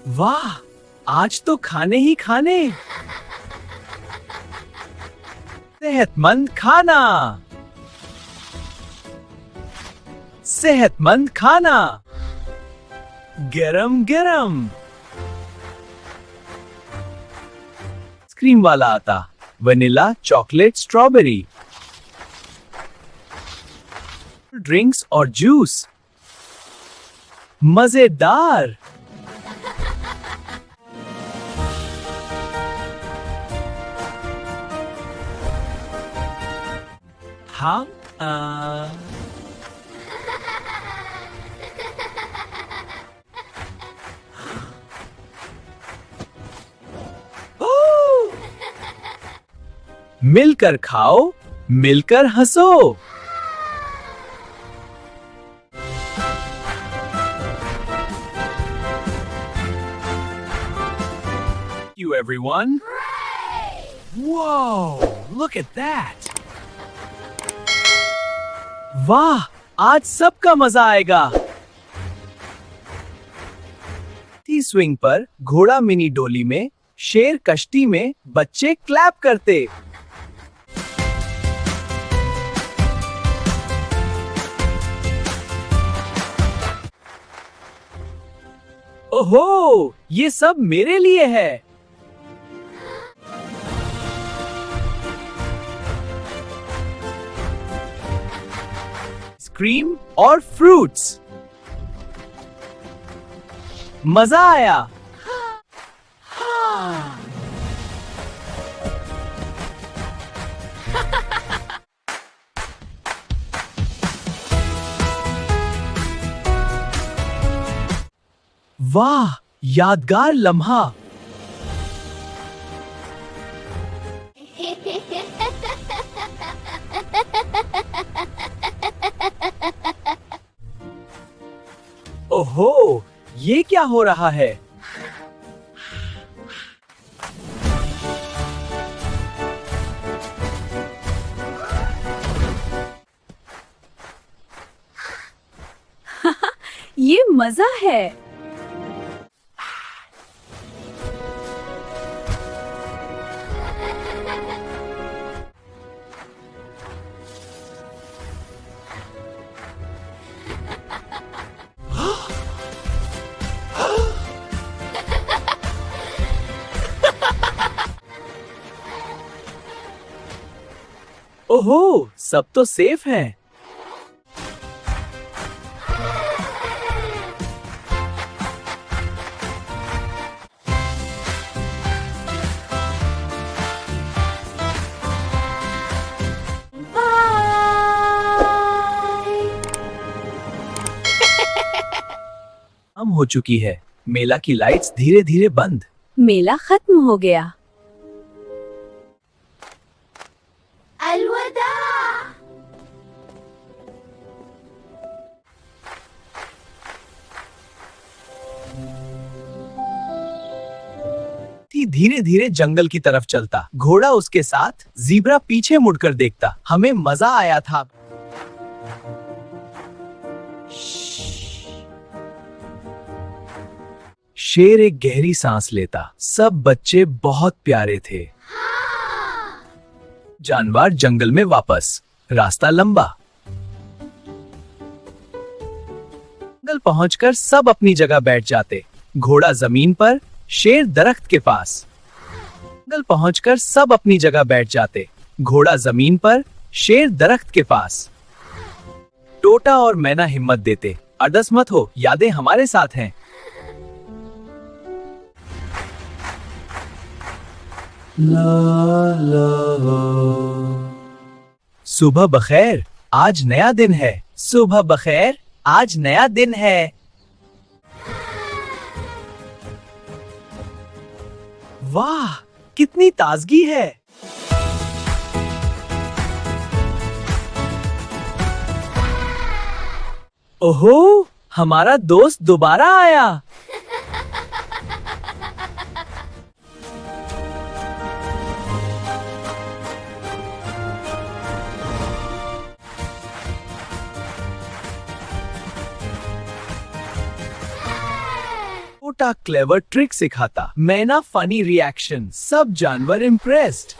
वाह, आज तो खाने ही खाने। सेहतमंद खाना, सेहतमंद खाना, गरम गरम। आइसक्रीम वाला आता, वनीला, चॉकलेट, स्ट्रॉबेरी। ड्रिंक्स और जूस, मजेदार। हाँ, मिलकर खाओ, मिलकर हंसो। You everyone. Whoa, look at that. वाह, आज सबका मजा आएगा। स्विंग पर घोड़ा मिनी डोली में, शेर कश्ती में, बच्चे क्लैप करते। ओहो, ये सब मेरे लिए है। आइसक्रीम और फ्रूट्स, मजा आया। वाह, यादगार लम्हा। ओहो, ये क्या हो रहा है? ये मजा है। ओहो, सब तो सेफ है। कम हो चुकी है। मेला की लाइट्स धीरे धीरे बंद। मेला खत्म हो गया। अलविदा। धीरे धीरे जंगल की तरफ चलता, घोड़ा उसके साथ, ज़ीब्रा पीछे मुड़कर देखता। हमें मजा आया था। शेर एक गहरी सांस लेता। सब बच्चे बहुत प्यारे थे। जानवर जंगल में वापस। रास्ता लंबा। जंगल पहुंचकर सब अपनी जगह बैठ जाते। घोड़ा जमीन पर, शेर दरख्त के पास। जंगल पहुंचकर सब अपनी जगह बैठ जाते। घोड़ा जमीन पर, शेर दरख्त के पास। टोटा और मैना हिम्मत देते। अडस मत हो, यादें हमारे साथ हैं। सुबह बखैर, आज नया दिन है। सुबह बखैर, आज नया दिन है। वाह, कितनी ताजगी है। ओहो, हमारा दोस्त दोबारा आया। छोटा क्लेवर ट्रिक सिखाता। मैना फनी रिएक्शन, सब जानवर इम्प्रेस्ड।